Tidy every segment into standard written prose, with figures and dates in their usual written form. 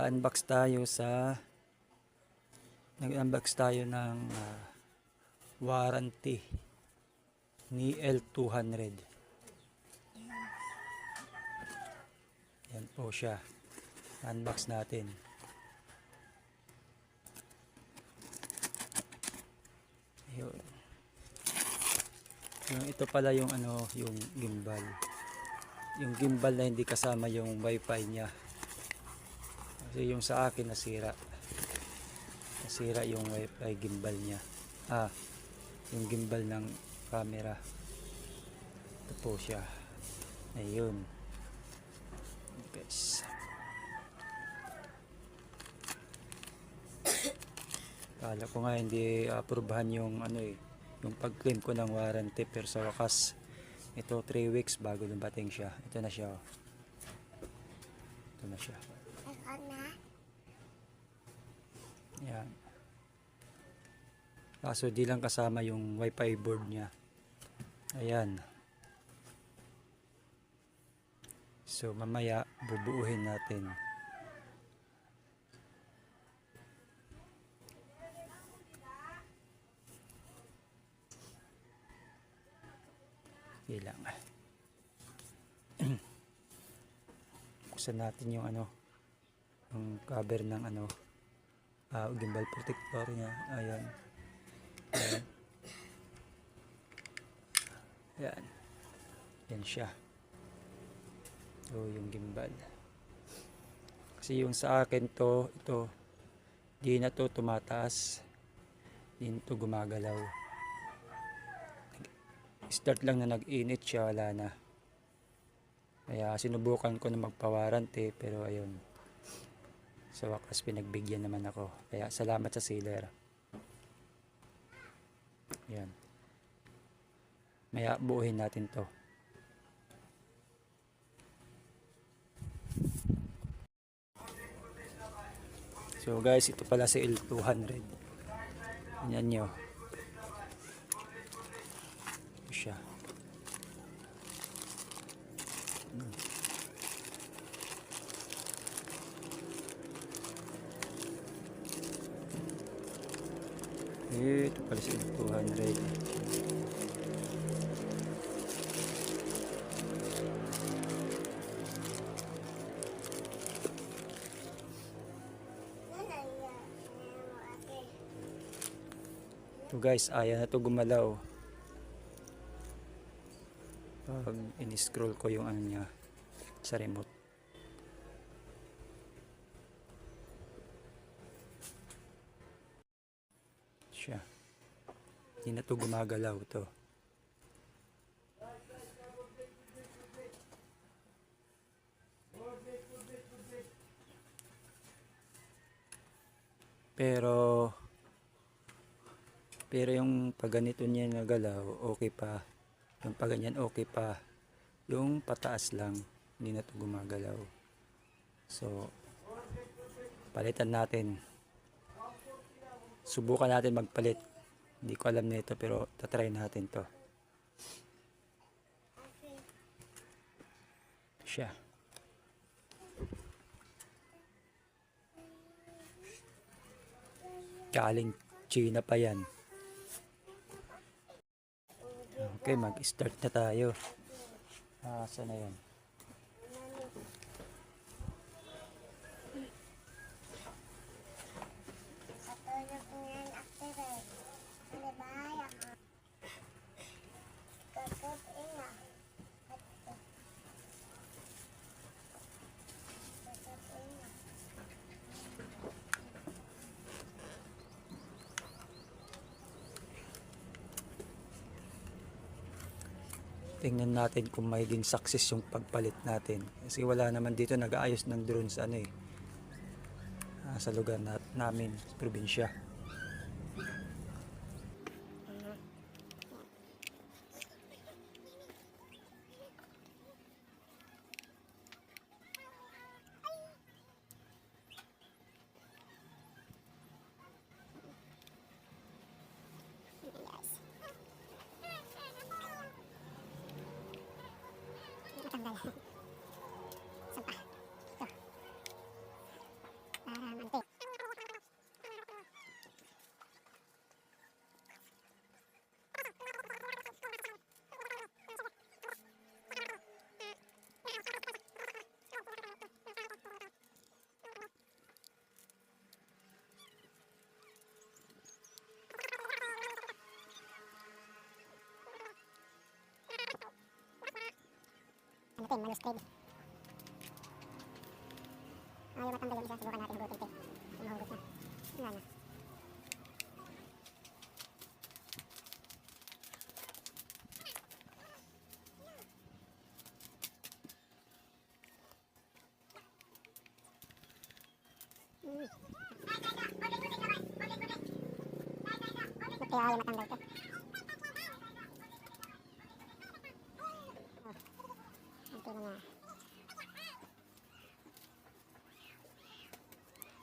Nag-unbox tayo ng warranty ni L200. Yan po siya. Unbox natin. Ayun. Ito pala yung yung gimbal. Yung gimbal na hindi kasama yung wifi niya. Kasi yung sa akin nasira yung wifi gimbal niya. Yung gimbal ng camera. Ito po siya. Ayun. Guys. Kala ko nga hindi aprubahan yung yung pag-claim ko ng warranty, pero sa wakas ito 3 weeks bago dumating siya. Ito na siya. Ito na siya. Yan. Kaso di lang kasama yung wifi board niya. Ayan. So mamaya bubuuhin natin. Ilang. Buksan natin yung yung cover ng gimbal protector niya. Ayan. Ayan. Ayan. Yan siya. So yung gimbal. Kasi yung sa akin ito di na to tumataas. Di na to gumagalaw. Start lang na nag-init siya, wala na. Kaya sinubukan ko na magpa-warranty, pero ayun. Sa wakas pinagbigyan naman ako. Kaya salamat sa seller. Yan. Maya buuhin natin to. So guys, ito pala si L200. Yan nyo. Siya. Ito pala si 200. Ito guys, ayan na to gumalaw. Pag in-scroll ko yung niya sa remote. Siya. Hindi na to gumagalaw to. Pero yung pag ganito niya nagalaw, okay pa. Yung pag ganyan, okay pa. Yung pataas lang, hindi na ito gumagalaw. So, palitan natin. Subukan natin magpalit. Hindi ko alam nito, pero tatry natin to. Siya. Galing China pa yan. Okay, mag-start na tayo. Saan na yan? Tingnan natin kung magiging success yung pagpalit natin. Kasi wala naman dito nag-aayos ng drone sa sa lugar namin, sa probinsya. akin, manuscript. Ayaw matanggal yung isa, subukan natin hugutin ito. Mahugot na. Wala na. Ba't kaya ayaw matanggal ito? Ang tingin niya.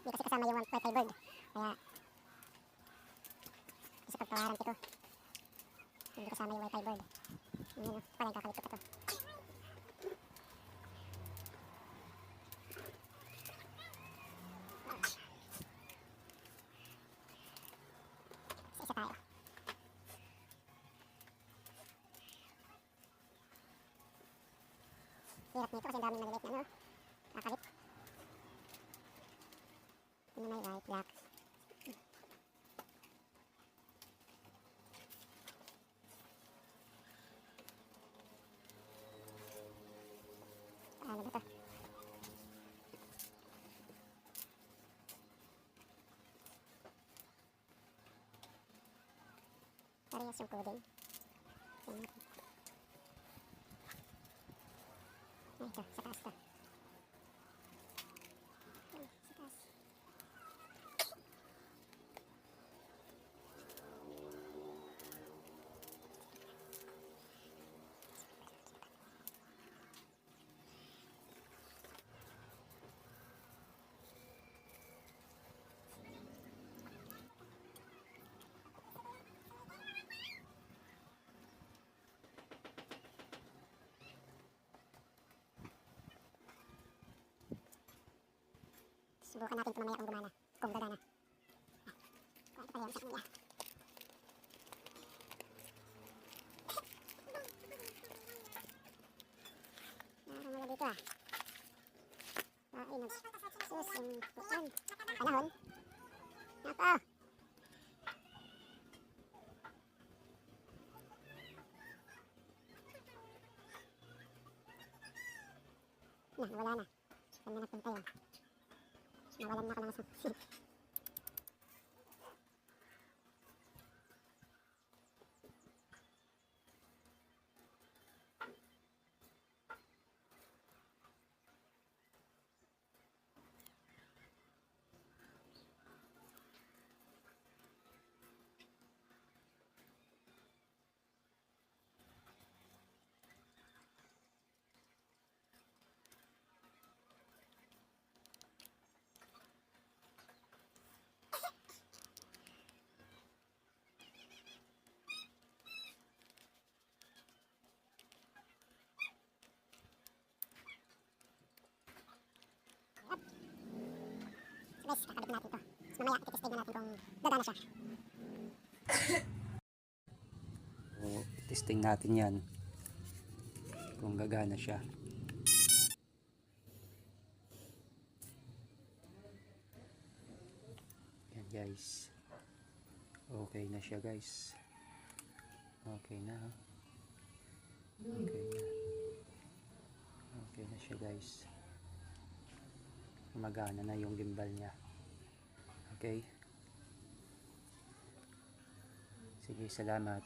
Hindi kasi kasama yung white bird. Kaya sa pagtawaran ito. Hindi kasama yung white bird. Yun o, parang kakalipot ito. Isa tayo. Hirap nito kasi ang daming maliliit na ano. Kakalip. Ano may white, black. Ano ba ito? Parehas yung coding. Tingnan natin. Ay, ito, sa taas ito. Ay, sa taas. Subukan natin ito mamaya kung gumana. Kung gagana. Ito pala yung isa kanila. Parang wala dito ah. Ay, sus, yung puan. Panahon. Napa. Wala na. Saan na nagpunta yun? Nawalan na ako ng asang. Guys, kakabit natin ito. Tapos mamaya, ititesting na natin kung gagana siya. So, testing natin yan kung gagana siya. Yan guys, okay na siya guys. Okay na. Okay na siya guys. Gumagana na yung gimbal niya. Okay. Sige, salamat.